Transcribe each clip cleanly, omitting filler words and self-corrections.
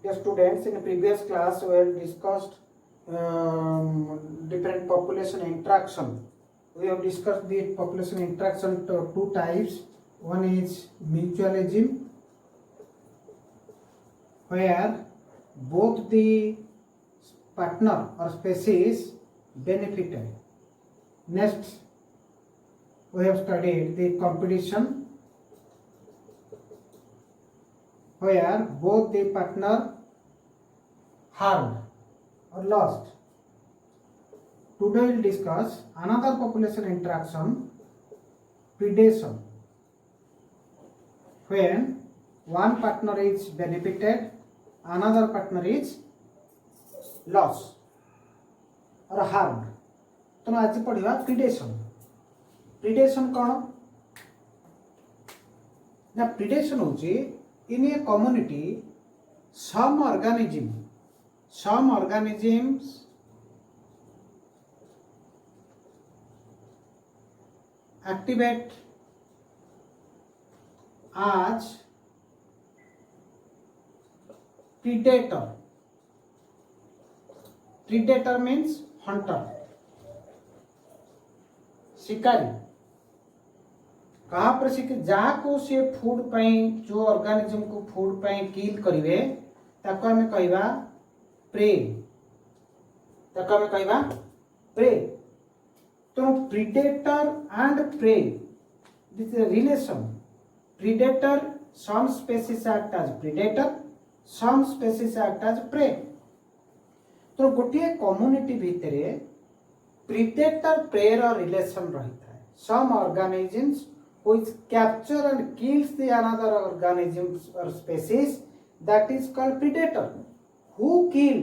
Dear students, in previous class we have discussed different population interaction. We have discussed the population interaction to two types. One is mutualism, where both the partner or species benefited. Next, we have studied the competition, where both the partner harmed or lost. Today we will discuss another population interaction, predation, when one partner is benefited, another partner is lost or harmed. तो आज पढ़िबा predation. Predation कौन ना? Predation होची in a community some organisms activate as predator. Predator means hunter, शिकारी. कहाँ पर जहाँ को से फूड पाई जो ऑर्गेनिज्म को फूड पाई किल करिवे ताको हमें कहबा प्रे. ताको हमें कहबा प्रे. तो predator and prey, this is relation. Predator, some species act as predator, some species act as prey. तो गोटे कम्युनिटी भितरे प्रीडेटर प्रे रो रिलेशन रही था. Some organisms which capture and kills the another organisms or species, that is called predator. Who kill,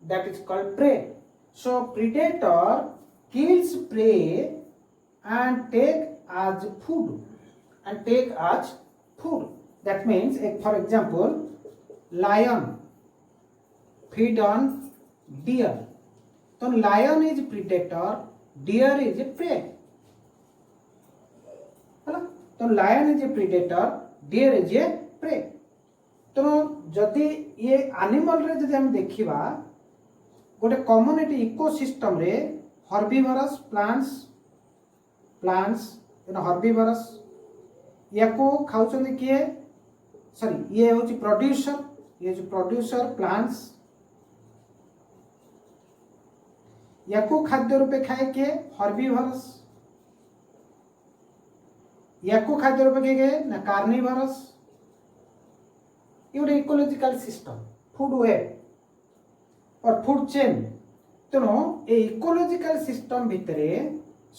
that is called prey. So predator kills prey and take as food. That means, for example, lion feed on deer. So lion is predator, deer is a prey. तो lion is a predator, deer is a prey. तो जदि ये animal रे जदि हम देखिबा गोटे community ecosystem रे हर्बिवरस प्लांट्स हर्बिवरस याको खाउछन किए, सॉरी ये होची प्रोड्यूसर, ये जो प्रोड्यूसर प्लांट्स याको खाद्य रूपे खाए के हर्बिवरस, याको खाद्य रूप के गए ना कार्निवरस. ये गोटे इकोलॉजिकल सिस्टम, फूड वेब और फूड चेन. तेणु ए इकोलॉजिकल सिस्टम भितरे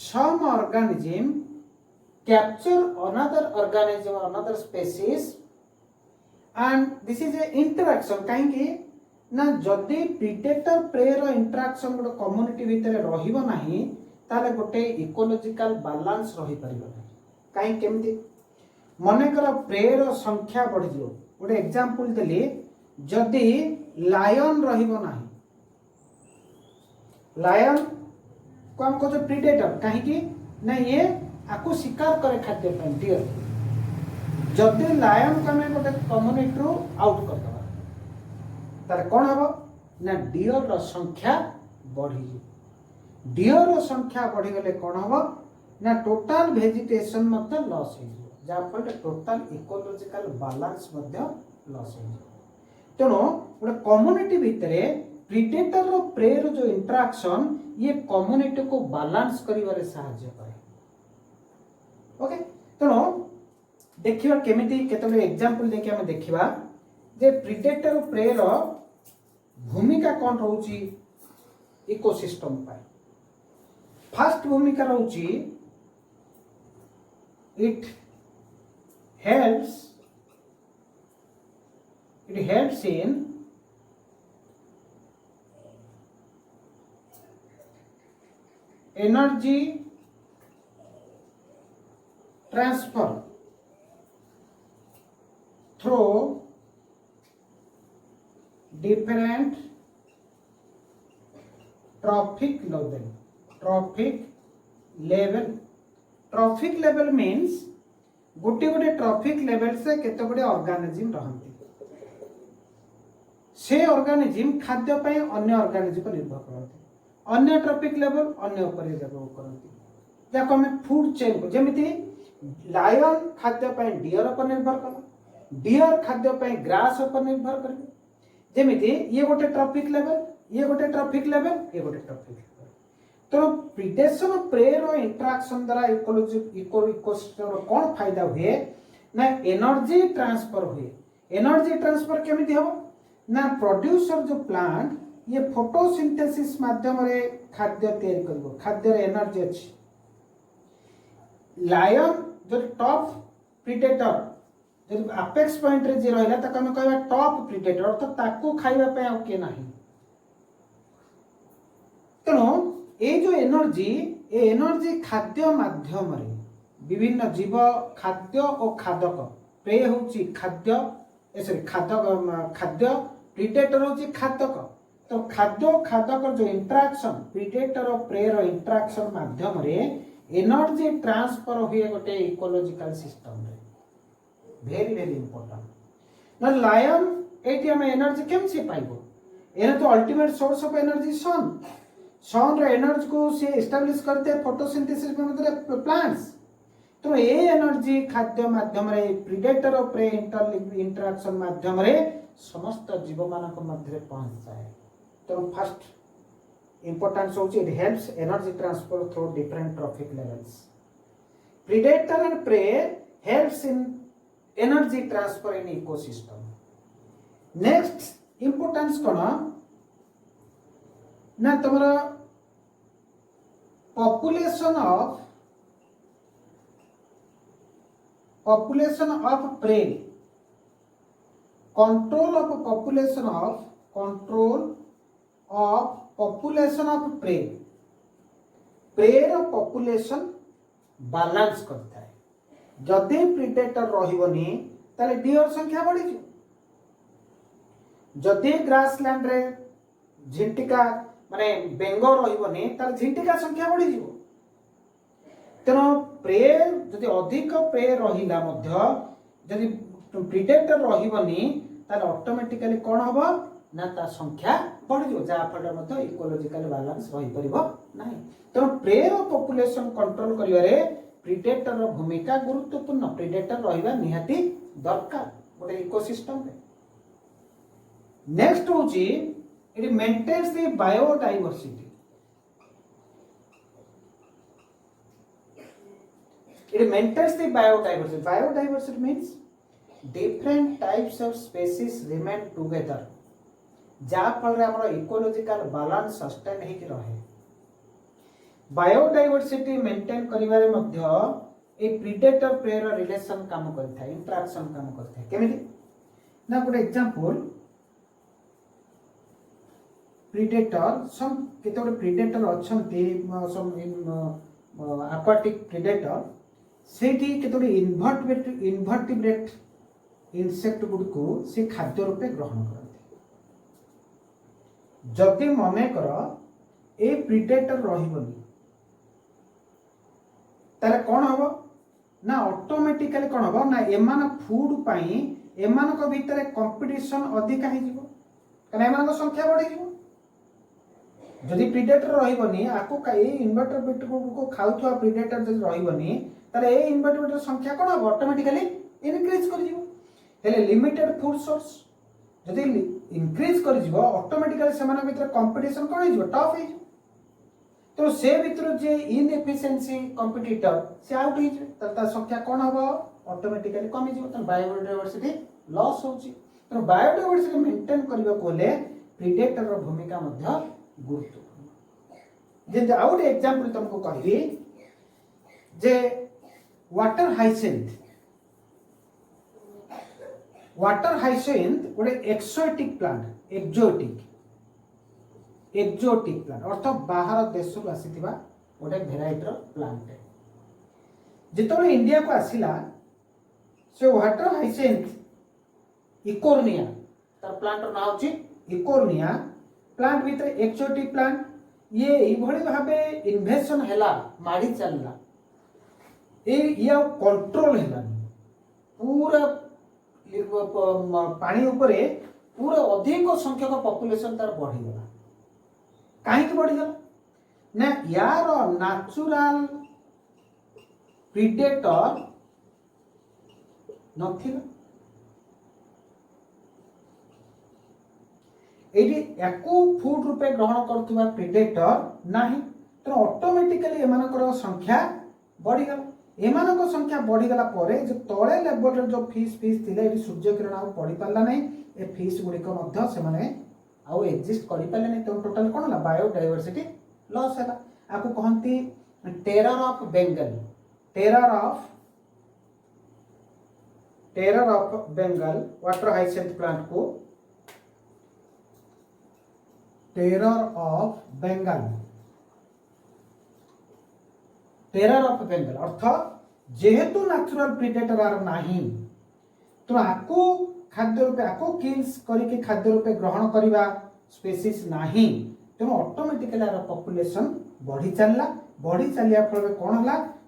some organism capture another organism, another species, and this is a interaction. कहीं ना जदि प्रीडेटर प्रे रो इंटरैक्शन गोटे कम्युनिटी भितरे रहिबो नाही ताले गोटे इकोलॉजिकल बैलेंस रही परिबो. कहीं केमती मनकर प्रे रो संख्या बढ़ी जो गोटे एग्जांपल देली, जदि लायन रहिबो नाही, लायन को हम कहते प्रीडेटर, कहीं ना ये आको शिकार करे खाद्य पे डियर. जदि लायन को हमें गोटे कम्युनिटी रो आउट कर दबा तार कोन हबो ना डियर रो संख्या बढ़ी. डियर रो संख्या बढ़ी गले कोन हबो ना टोटल वेजिटेशन मध्य लॉस हो जहाँ फल टोटल इकोलॉजिकल बैलेंस मध्य लॉस हो. तेणु गोटे कम्युनिटी भितरे प्रीडेटर रो प्रे रो जो इंटरैक्शन ये कम्युनिटी को बैलेंस करिवारे सहायता करे. ओके, तेणु देखिबा केमिति केतले एग्जांपल देखि हम देखिबा जे प्रीडेटर प्रे रो भूमिका कोन रहउची इकोसिस्टम पाई. फर्स्ट भूमिका रहउची it helps in energy transfer through different trophic level. Trophic level means गोटे गोटे ट्रॉफिक लेवल से केते गोटे ऑर्गेनिज्म रहंती. से ऑर्गेनिज्म खाद्य पे अन्य ऑर्गेनिज्म पर निर्भर करते अन्य ट्रॉपिक लेवल अन्य ऊपर निर्भर करते जाको हमें फूड चेन को जेमिति लायन खाद्य पे डियर पर निर्भर कला डियर खाद्य पे ग्रास पर निर्भर करे जेमिति ये गोटे ट्रॉपिक लेवल ये गोटे ट्रॉपिक लेवल ये गोटे ट्रॉपिक लेवल तो प्रिडेशन और प्रे रो इंटरेक्शन द्वारा इकोलॉजी इकोसिस्टम रो कोन फायदा हुए ना एनर्जी ट्रांसफर हुए एनर्जी ट्रांसफर केमिति हो ना प्रोड्यूसर जो प्लांट ये फोटोसिंथेसिस माध्यम रे खाद्य तैयार करबो खाद्य रे एनर्जी अछि लायन जो टॉप प्रीडेटर जो अपेक्स पॉइंट रे जे रहला त हम कहबा टॉप प्रीडेटर तो ताको खाइबा पे आ के नाही तेणु ये जो एनर्जी खाद्य माध्यम रे विभिन्न जीव खाद्य और खादक प्रे होची खाद्य सॉरी खाद्य प्रीडेटर होची खादक तो खाद्य खादक जो इंटरेक्शन प्रीडेटर और प्रे रो इंटरेक्शन माध्यम रे एनर्जी ट्रांसफर हुए गोटे इकोलॉजिकल सिस्टम रे वेरी वेरी इंपोर्टेंट ना लायन एटी हम एनर्जी केम से पाइबो एने तो ultimate source of energy sun रे एनर्जी को से एस्टैब्लिश करते हैं फोटोसिंथेसिस में मतलब प्लांट्स तो ये एनर्जी खाद्य माध्यम रे प्रीडेटर और प्रे इंटरेक्शन माध्यम रे समस्त जीव मानक मध्य पहुंच जाए तो first importance of it helps energy transfer through different trophic levels. Predator and prey helps in energy transfer in ecosystem. Next importance कोना ना तुम्हारा population of prey control of population of prey रो पॉपुलेशन बैलेंस करता है जदि predator रहिबनी ताले dear संख्या बढ़ी जो जदि ग्रासलैंड रे झिंटिका माने बेंगो रहिबनी ताले झिंटिका संख्या बढ़ी जो तेनो प्रे जदि अधिक प्रे रहिला मध्य जदि प्रीडेटर रहिबनी ताले ऑटोमेटिकली कोन हबो ना ता संख्या बढ़ जो जा फल मध्य इकोलॉजिकल बैलेंस रही परिबो नाही तो प्रे रो पॉपुलेशन कंट्रोल करिवारे प्रीडेटर रो भूमिका गुरुत्वपूर्ण प्रीडेटर रहिबा निहाती दरकार गोटे इकोसिस्टम रे नेक्स्ट होची it maintains the biodiversity biodiversity means different types of species remain together जा फल हमर इकोलॉजिकल बैलेंस सस्टेन हे कि रहे बायोडायवर्सिटी मेंटेन करिवारे मध्य ए प्रीडेटर प्रे रो रिलेशन काम करथा इंटरेक्शन काम करथा केमिति ना गुड एग्जांपल प्रीडेटर सम केतोड प्रीडेटर अछंती सम एक्वाटिक प्रीडेटर सेठी केतोड इन्वर्टिब्रेट इंसेक्ट गुड को से खाद्य रूपे ग्रहण करते जदि मने कर ए प्रीडेटर रहिबनी ताले कोन हबो ना ऑटोमेटिकली कोन हबो ना एमान फूड पाई एमान को भीतर कंपटीशन अधिक हे जिवो कने एमान को संख्या बढ़ी जिवो जदि प्रीडेटर रहिबनी आको ए इन्वर्टिब्रेट को खाउथवा प्रीडेटर जदि रहिबनी ताले ए इन्वर्टिब्रेट संख्या कोन हबो ऑटोमेटिकली इनक्रीज कर जिवो हेले लिमिटेड फूड सोर्स जदि इंक्रीज कर जिवो ऑटोमेटिकली समान भीतर कंपटीशन कोन जिवो टफ हे तो से भीतर जे इनएफिशिएंसी कंपटीटर से आउट हे त ता संख्या कोन हबो ऑटोमेटिकली कमी जिवो त बायोडायवर्सिटी लॉस होची तो बायोडायवर्सिटी मेंटेन करबा कोले प्रीडेटर रो भूमिका मध्य गुरुत्वपूर्ण जे आउट एग्जांपल तुमको कहबी जे वाटर हाइसिंथ गोटे एक्सोटिक प्लांट एक्जोटिक प्लांट अर्थ बाहर देश को आसीथिबा गोटे भेराइटी रो प्लांट जेतो इंडिया को आसिला से वाटर हाइसिंथ इकोर्निया तार प्लांट रो नाम अछि इकोर्निया प्लांट भीतर एक्सोटिक प्लांट ये इभଳି भाबे इन्वेशन हैला माडी चलला ये कंट्रोल हैला पूरा पानी ऊपर पूरा अधिक संख्यक पॉपुलेशन तार बढ़ीगला कहीं बढ़ीगला ना यार नेचुरल प्रीडेटर नथिला एटी याकू फूड रूपे ग्रहण करथुवा प्रीडेटर नाही तो ऑटोमेटिकली एमानकर संख्या बढ़ीगला एमानक संख्या बढ़ीगला परे जो तळे लेवल रे जो फिश थिले एटी सूर्य किरण आ पड़ी पाला नै ए फिश गुड़िक मध्य से माने आउ एक्जिस्ट करि पाले नै तो टोटल कोन ला बायोडायवर्सिटी लॉस हैला आकु कहंती terror of Bengal terror of Bengal water hyacinth plant को टेरर ऑफ बेंगल अर्थ जेहेतु नेचुरल प्रीडेटर आर नाही तो आकु खाद्य रूपे आकु किल्स करके खाद्य रूपे ग्रहण करिवा स्पेसीज नाही तेणु ऑटोमेटिकली आर पॉपुलेशन बढ़ी चलिया फल कौन है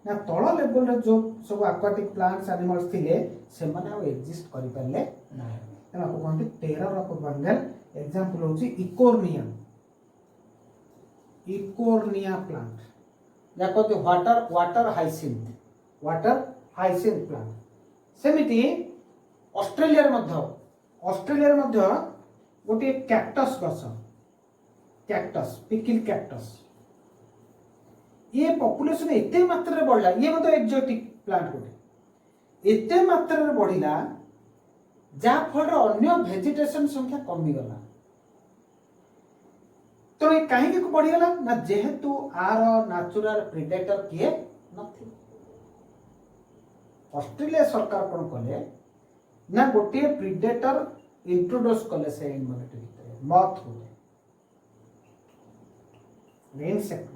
ना तल लेवल रे जो सब एक्वाटिक प्लांट्स एनिमल्स थिले से माने आ एक्जिस्ट करि पाले ना तेणु आपको कहते टेरर ऑफ बेंगल एग्जांपल होची इकोर्निया प्लांट या कहते वाटर हाइसिंथ प्लांट सेमिति ऑस्ट्रेलिया मध्य गोटे कैक्टस गछ पिकिल कैक्टस ये पॉपुलेशन एते मात्रा रे बढ़ला ये मतलब एक्जोटिक प्लांट गोटे एते मात्रा रे बढ़िला जा फल अन्य वेजिटेशन संख्या कमी गला तो ये कहीं को बढ़ीगला ना जेहेतु आर नेचुरल प्रीडेटर किए नथिले ऑस्ट्रेलिया सरकार कौन कले ना गोटे प्रीडेटर इंट्रोड्यूस कले से इनमेट भितर मथ गोटे इंसेक्ट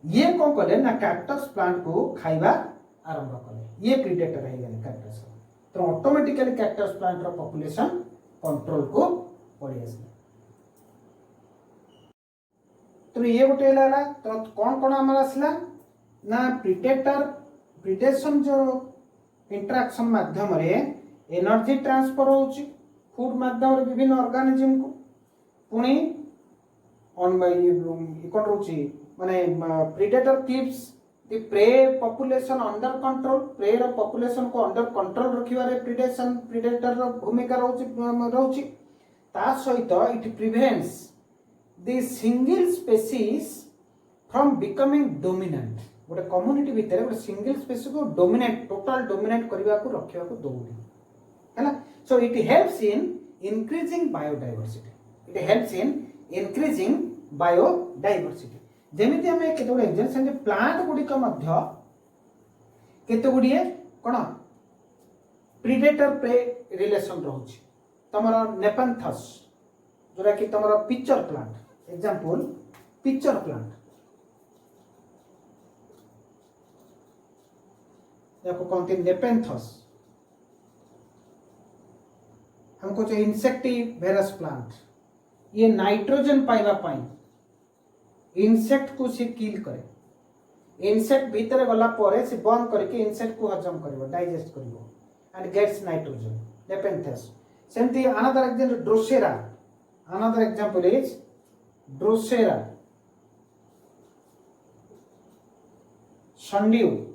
ये कौन कले ना कैक्टस प्लांट को खाइबा आरंभ कले ये प्रीडेटर है गले कैक्टस तो ऑटोमेटिकली कैक्टस प्लांट रो पॉपुलेशन कंट्रोल को पड़ी आसला तो ये गोटे लाला तो कौन कौन आमर आसला ना प्रीडेशन जो इंटरेक्शन माध्यम रे एनर्जी ट्रांसफर होची फूड माध्यम रे विभिन्न ऑर्गेनिज्म को पुणी ऑन कौन रोची माने predator keeps the prey population under control prey रो पॉपुलेशन को अंडर कंट्रोल रखिबारे प्रीडेटर रो भूमिका रहउची ता सहित it prevents the single species from becoming dominant गोटे कम्युनिटी भितर गोटे सिंगल स्पेसीज को डोमिनेट टोटल डोमिनेट करबा को रखिबा को दोउनी हैला so it helps in increasing biodiversity जेमिति हमें केते गुडे एग्जांपल प्लांट गुडी का मध्य केते गुडिए कोन प्रीडेटर प्रे रिलेशन रहउची तमरा नेपेंथस जोरा कि तमरा pitcher plant example pitcher plant याको कहते नेपेंथस हमको जो इंसेक्टिवेरस प्लांट ये नाइट्रोजन पाइबा पाई इंसेक्ट को से किल करे इंसेक्ट भीतर गला परे से बर्न करके इंसेक्ट को हजम करिवो डाइजेस्ट करिवो एंड गेट्स नाइट्रोजन नेपेंथस सेमती another example another example is Drosera sundew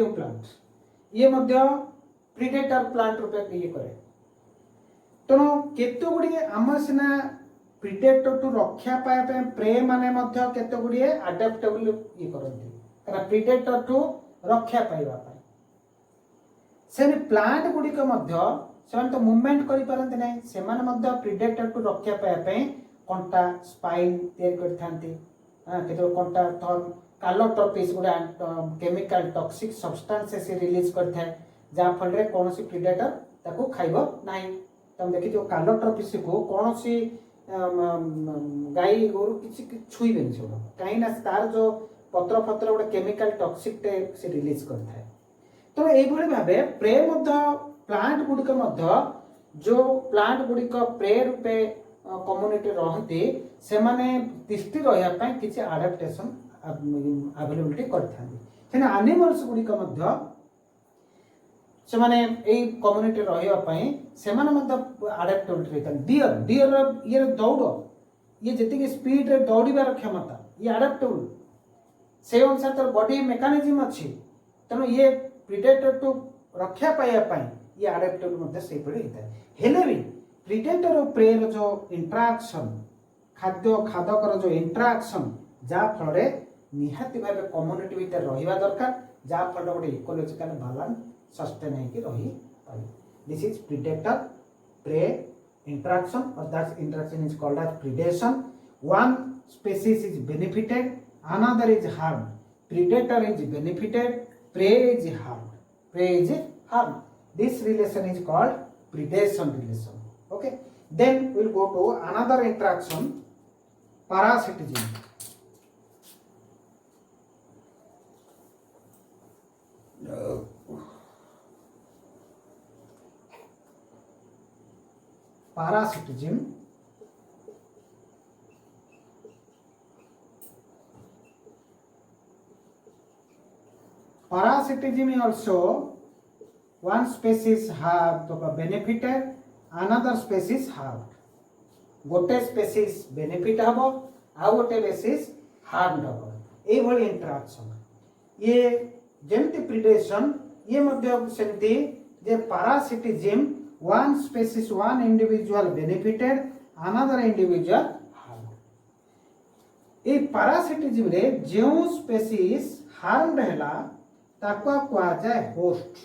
plant ये मध्य प्रीडेटर प्लांट रूपे ये करे तेणु केते गुड़िए आम सीना प्रीडेटर टू रक्षा पाया प्रे माने मध्य केते गुड़िए अडेप्टेबल ये करंती कारण प्रीडेटर टू रक्षा पाइबा पाई से प्लांट गुड़िक मध्य से तो मूवमेंट करि पारंते नै से माने मध्य प्रीडेटर टू रक्षा पाया कंटा स्पाइन तैयार करथांती केते कंटा थर्म कालोट्रोपिस गुडा केमिकल टॉक्सिक सब्सटेंस से रिलीज करथाय जा फल रे कोनोसी प्रीडेटर ताको खाइबो नाही तम देखि जो कालोट्रोपिस को कोनोसी गाई गोरु किछि छुइबेन छोडो काई ना तार जो पत्र पत्र गुडा केमिकल टॉक्सिक से रिलीज करथाय तो एई भली भाबे प्रे मध्य प्लांट गुडिक मध्य जो प्लांट गुडिक प्रे रूपे कम्युनिटी रहंती से माने तिष्टि रहया पय किछि एडाप्टेशन अवेलेबिलिटी करथांती तेना एनिमल्स गुडिक मध्य से माने एई कम्युनिटी रहिबा पई से माने मतलब अडैप्टेबिलिटी रहता डियर डियर ये दौड़ ये जति स्पीड रे दौड़ीबार क्षमता ये अडैप्टेबल से अनुसार तर बॉडी मेकानिज्म अच्छी तेणु ये प्रिडेटर टू रक्षा पाइबा पई ये अडैप्टेबल मध्ये से पड़ी होता है हेले भी प्रिडेटर और प्रे रो जो इंटरैक्शन खाद्य खादकर जो इंटरैक्शन जा फल निहाती भाव कम्युनिटी भीतर रहिबा दरकार जा फल गोटे इकोलॉजिकल बैलेंस सस्टेन होगी रही पाए this is predator pray interaction or that interaction is called as predation. One species is benefited, another is harmed. Predator is benefited, prey is harmed. Prey is harmed. This relation is called predation relation. Okay. Then we'll go to another interaction, parasitism. Parasitism is also one species have benefited, another species have गोटे species benefit हबो आउ गोटे species harmed हबो ए भली interaction ये जेमति predation ये मध्य सेमति जे parasitism one species one individual benefited another individual harmed ए parasitism रे जो species harmed हैला ताको कुआ जाए होस्ट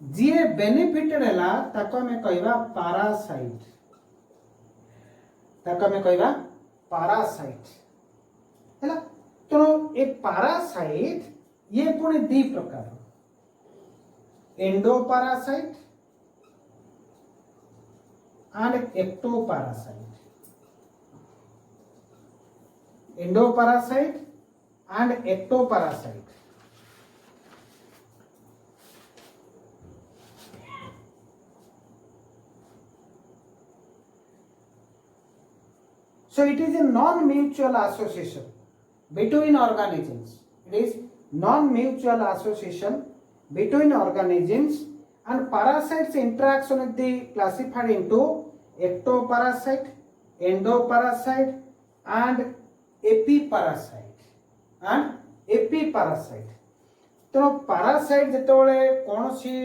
जे बेनिफिटेड हैला ताको हमें कहबा पैरासाइट ताको हमें कहबा पैरासाइट हैला तो ए पैरासाइट ये पुणी दी प्रकार endoparasite and ectoparasite endoparasite and ectoparasite. So it is a non-mutual association between organisms. It is non-mutual association between organisms and parasites interaction with the classified into ectoparasite, endoparasite and epiparasite. And epiparasite तो parasite जेतोले कोनोसी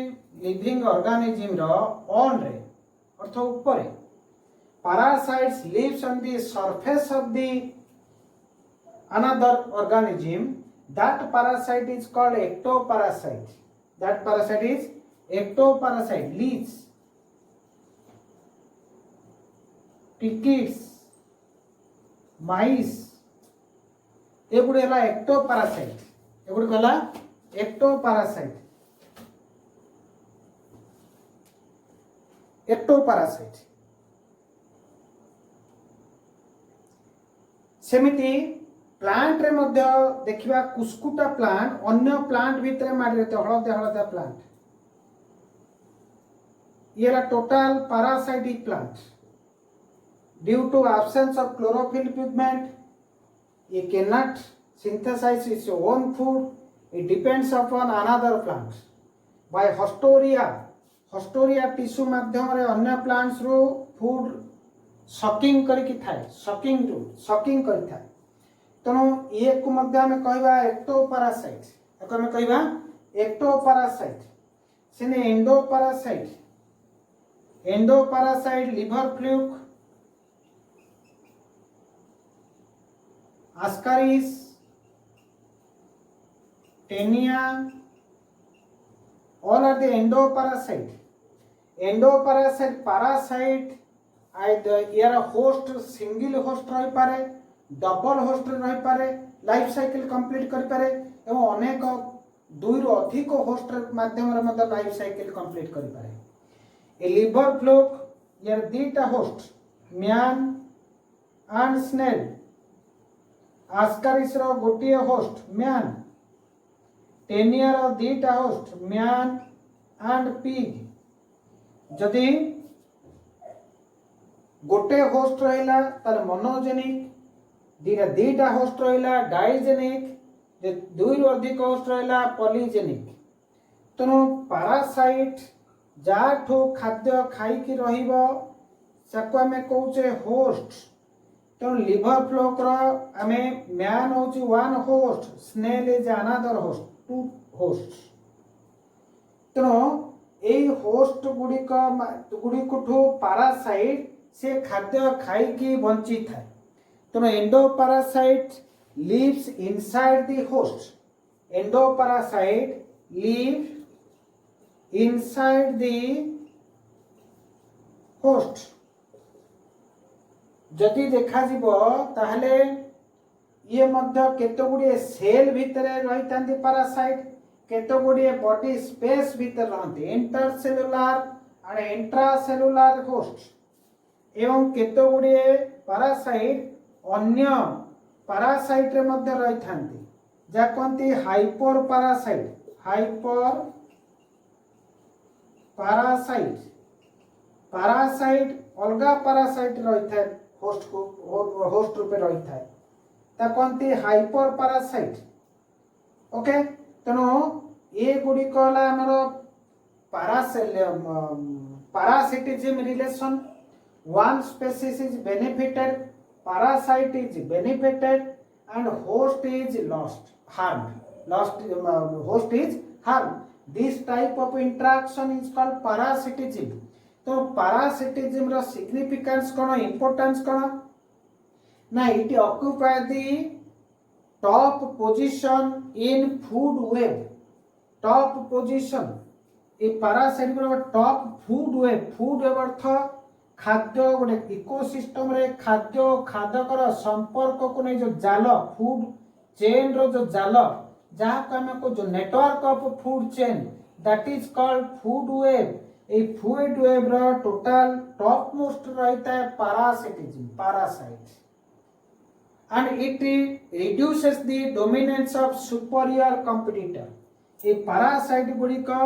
living organism row on रे अर्थ ऊपर parasites lives on the surface of the another organism that parasite is called ectoparasite that parasite is ectoparasite lives ticks mites एगुड़ी है ectoparasite एगुड़ी कहला ectoparasite सेमिति plant रे मध्य देखिबा कुस्कुटा प्लांट अन्य प्लांट भितरे माडी रहते हळदिया हळदिया प्लांट ये total parasitic plant due to absence of chlorophyll pigment it cannot synthesize its own food. It depends upon another plant. By Hostoria tissue माध्यम रे अन्य plants रो food sucking करके थाए sucking करी थाए तनो ये को मध्य में कहबा ectoparasaite एको में कहबा ectoparasaite सेने endoparasite liver fluke Ascaris, Taenia, all are the endoparasite. Endoparasite, parasite, either here a host, single host रही पारे, double host रही पारे, life cycle complete करी पारे, एवं अनेक दुई रो अधिक host माध्यम रे मतलब life cycle complete करी पारे. A liver fluke, here दीटा host, man and snail. Ascaris रो गोटिए होस्ट मैन टेनिया रो दीटा होस्ट मैन एंड पिग जदि गोटे होस्ट रहिला तार मोनोजेनिक दीटा होस्ट रहिला डाइजेनिक जे दुई रो अधिक होस्ट रहिला पॉलीजेनिक तेणु पारासाइट जाठू खाद्य खाई रहिबो साको आमे कहूचे होस्ट। तेणु लिवर फ्लो कर आमे मैन होची one host, snail is another host, two host. तेणु एई होस्ट गुड़िकठू पारासाइट से खाद्य खाई बंची थाए। तेणु endoparasite lives inside the host. Endoparasite live inside the host. जदि देखा जीवो ताहले ये मध्य केतो गुड़िए सेल भितरे रही तांती पारासाइट, केतो गुड़िए बॉडी स्पेस भितर रहते इंटरसेलुलर और इंट्रासेलुलर होस्ट। एवं केतो गुड़िए पारासाइट अन्य पारासाइट रे मध्य रही थांती जा कोंती hyper parasite. Hyper parasite parasite अलगा पारासाइट रही थाए होस्ट को होस्ट रूपे रही थाए ता कोंती हाइपर पारासाइट। ओके तेणु ये गुड़ी कहला हमर parasitism relation। one species is benefited, parasite is benefited and host is host is harmed। this type of interaction is called parasitism। तो parasitism रो significance कोन, importance कोन ना, it occupy the top position in food web। top position A parasite को top food web अर्थ खाद्य गोटे ecosystem रे खाद्य खाद्यकर संपर्क को नहीं जो जाल फूड चेन रो जो जाल जहाँ को आम को जो network of food chain that is called food web. ए फूड वेब रो टोटल टॉप मोस्ट रहता है parasitism parasite and it reduces the dominance of superior competitor। A parasite Gudi का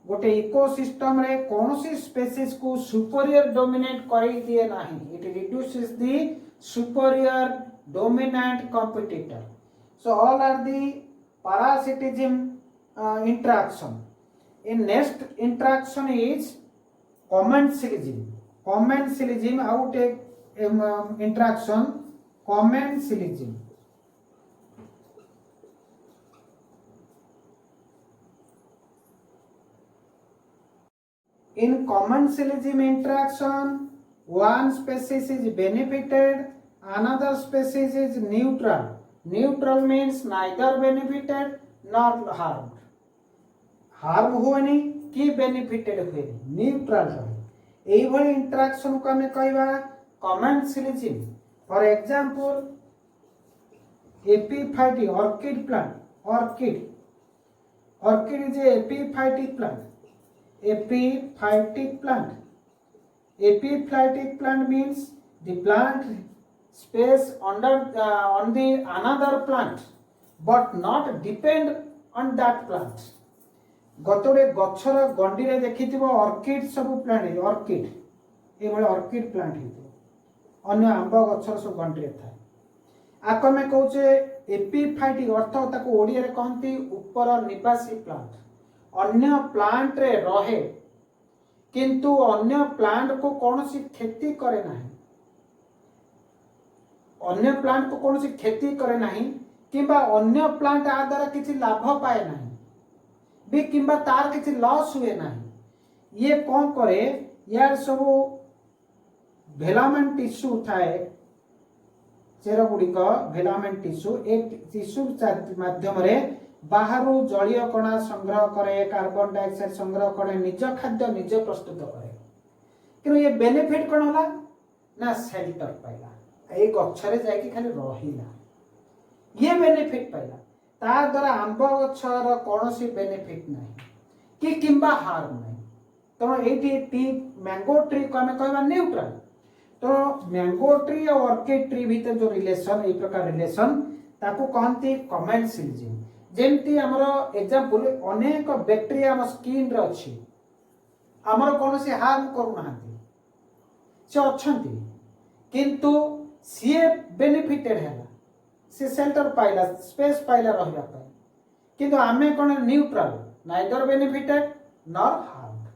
गोटे इकोसिस्टम रे कौनसी स्पेसीज को सुपीरियर डोमिनेट करी दिए नाही। It reduces the superior dominant competitor. So all are the parasitism interaction। in next interaction is commensalism। commensalism I will take interaction commensalism। in commensalism interaction one species is benefited, another species is neutral। neutral means neither benefited nor harmed। harm हुएनी कि benefited हुएनी, neutral रहे। एई भली interaction को हमें कहबा commensalism। for example epiphytic orchid plant। orchid is a epiphytic plant। epiphytic plant। epiphytic plant means the plant space under on the another plant but not depend on that plant। गतोडे गछर गंडी रे देखिथिबो orchid सब plant orchid ए भले orchid plant हितो अन्य आंबा गछर सब गंडी रे थाए। आको में कहूचे एपिफाइटिक अर्थ ताको ओडिया रे कहंती ऊपर निवासी प्लांट। अन्य प्लांट रे रहे किंतु अन्य प्लांट को कौनसी क्षति करे नहीं। अन्य प्लांट को कौनसी क्षति करे नहीं किंबा अन्य प्लांट आ द्वारा किसी लाभ पाए नहीं भी किंबा तार किसी लॉस हुए नहीं। ये कौन करे यार सब भेलामेंट टिश्यू थाए चेर गुड़िक भेलामेंट टिश्यू एक टिश्यू माध्यम रे बाहरु जलीय कणा संग्रह करे, कार्बन डाइऑक्साइड संग्रह करे, निज खाद्य निज प्रस्तुत करे। किंतु ये बेनिफिट कौन होला ना शेल्टर पाइला। ए गछरे जाई खाली रहिला ये बेनिफिट पाइला। ता द्वारा आंब गछर कोनोसी बेनिफिट नाही कि किंबा हार्म नाही। तो एठी टी मैंगो ट्री को हमें कहबा न्यूट्रल। तो मैंगो ट्री और ऑर्किड ट्री भीतर जो रिलेशन ए प्रकार रिलेशन ताको कहंती कमेंसलिज्म। जेमती हमर एग्जांपल अनेक बैक्टीरिया हम स्किन रे अछि हमर कोनोसी हार्म करू नाहंती से अछंती किंतु सीए बेनिफिटेड हैला से शेल्टर पाइला स्पेस पाइला रहबा पाए किंतु आमे कोन neutral neither benefited nor harmed.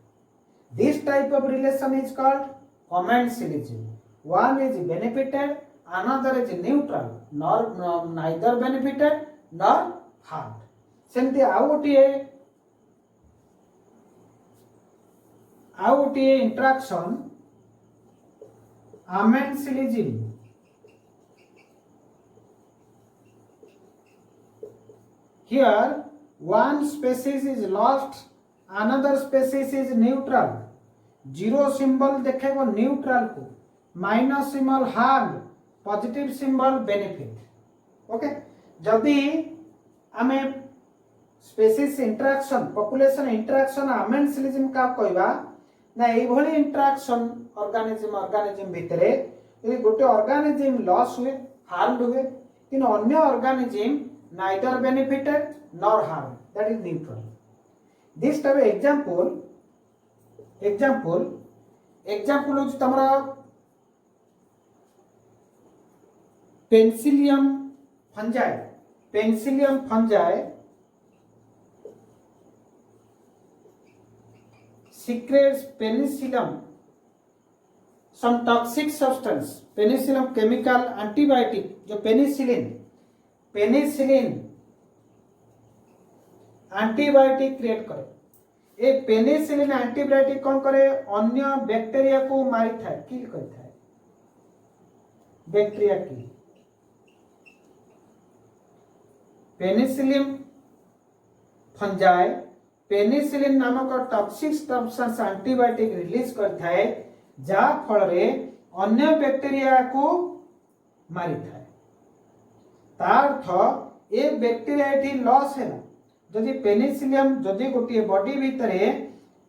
This type of relation is called commensalism. One is benefited, another is neutral, neither benefited nor harmed. सेमती आउ गोटे interaction amensalism. Here one species is lost, another species is neutral. Zero symbol देखेबो neutral को, minus symbol harm, positive symbol benefit. Okay, जदि आमे species interaction population interaction amensalism का कहबा ना एई भली इंटरैक्शन ऑर्गेनिज्म भितरे यदि गोटे ऑर्गेनिज्म लॉस हुए हार्मड हुए किन अन्य organism neither benefited nor harmed, that is neutral. This type of example is तमरा Penicillium fungi secretes penicillin, some toxic substance, penicillin chemical antibiotic जो पेनिसिलिन एंटीबायोटिक क्रिएट करे. ए पेनिसिलिन एंटीबायोटिक कौन करे? अन्य बैक्टीरिया को मारी थाए, किल कर थाए. बैक्टीरिया की पेनिसिलिन फंजाई पेनिसिलिन नामक टॉक्सिक सब्सटेंस एंटीबायोटिक रिलीज कर थाए जा फल रे अन्य बैक्टीरिया को मारी थाए. तार्थ ए बैक्टीरिया एठी लॉस है. जदि पेनिसिलियम जदि गोटे बॉडी भितरे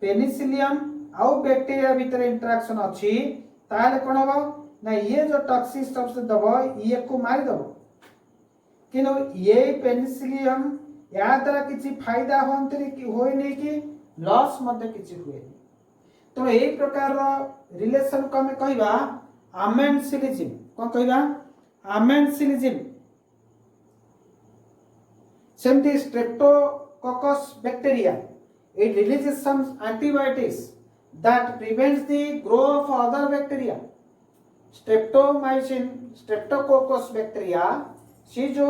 पेनिसिलियम आउ बैक्टीरिया भितरे इंटरैक्शन अछि ताले कोन हो ना ये जो टॉक्सिक सब्सटेंस दबो ये को मारि दबो. किनो ये पेनिसिलियम या द्वारा किछि फायदा होंतरी कि होय नै कि लॉस मध्ये किछि हुए. तो एई प्रकार रो रिलेशन को हम कहबा आमेन्सिलिज्म. कोन कहबा? आमेन्सिलिज्म. सेमती streptococcus bacteria, it releases some antibiotics that prevents the growth of other bacteria. streptococcus bacteria सी जो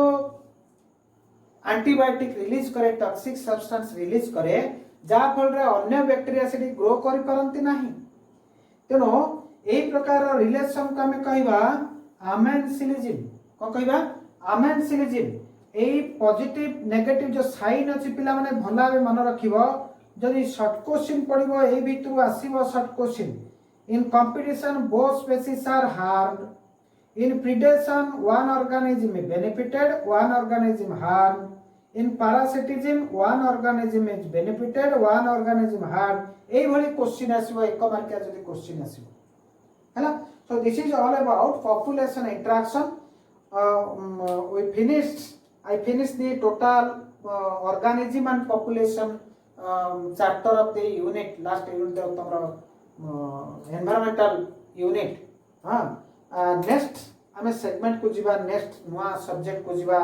एंटीबायोटिक रिलीज करे, टॉक्सिक सब्सटेंस रिलीज करे जा फल रे अन्य बैक्टीरिया से ग्रो करि परंती नाही. तेनो एई प्रकार रिलेशन को हम कहबा आमेन्सिलिज्म. को कहबा? आमेन्सिलिज्म. एई पॉजिटिव नेगेटिव जो साइन अछि पिला माने भलावे मन रखिबो. जदि शॉर्ट क्वेश्चन पडिबो एई भितरु आसीबो short question. In competition both species are harmed. In predation one organism benefited, one organism harmed. In parasitism one organism is benefited, one organism harmed. एई भली क्वेश्चन आसीबो एक मार्किया जदि क्वेश्चन आसीबो हैला. So this is all about population interaction. I finished the total organism and population chapter of the unit. Last unit of the environmental unit. Next आमे segment को जीवा, next नवा subject को जीवा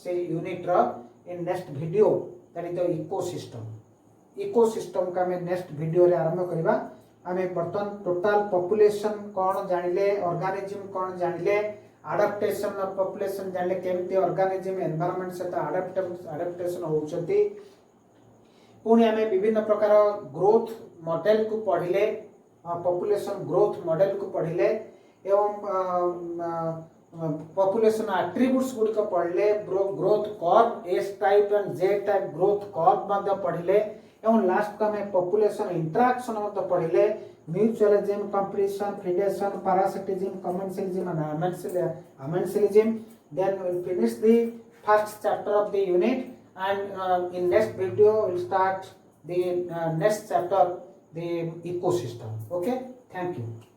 से unit row in next video, that is the ecosystem. ecosystem का में next video रे आरंभ करिबा. आमे बर्तन total population cone जानिले, organism cone जानिले, adaptation of population जानले केमती ऑर्गेनिज्म एनवायरनमेंट से अडैप्टेशन होउछती. पुणी आमे विभिन्न प्रकार ग्रोथ मॉडल को पढिले, पॉपुलेशन ग्रोथ मॉडल को पढिले एवं पॉपुलेशन एट्रिब्यूट्स गुडी को पढिले. Growth curve S type and J type growth curve मध्ये पढिले एवं लास्ट का में पॉपुलेशन इंटरैक्शन मध्ये पढिले. mutualism, competition, predation, parasitism, commensalism and amensilism. Then we will finish the first chapter of the unit, and in next video we will start the next chapter, the ecosystem. Okay, thank you.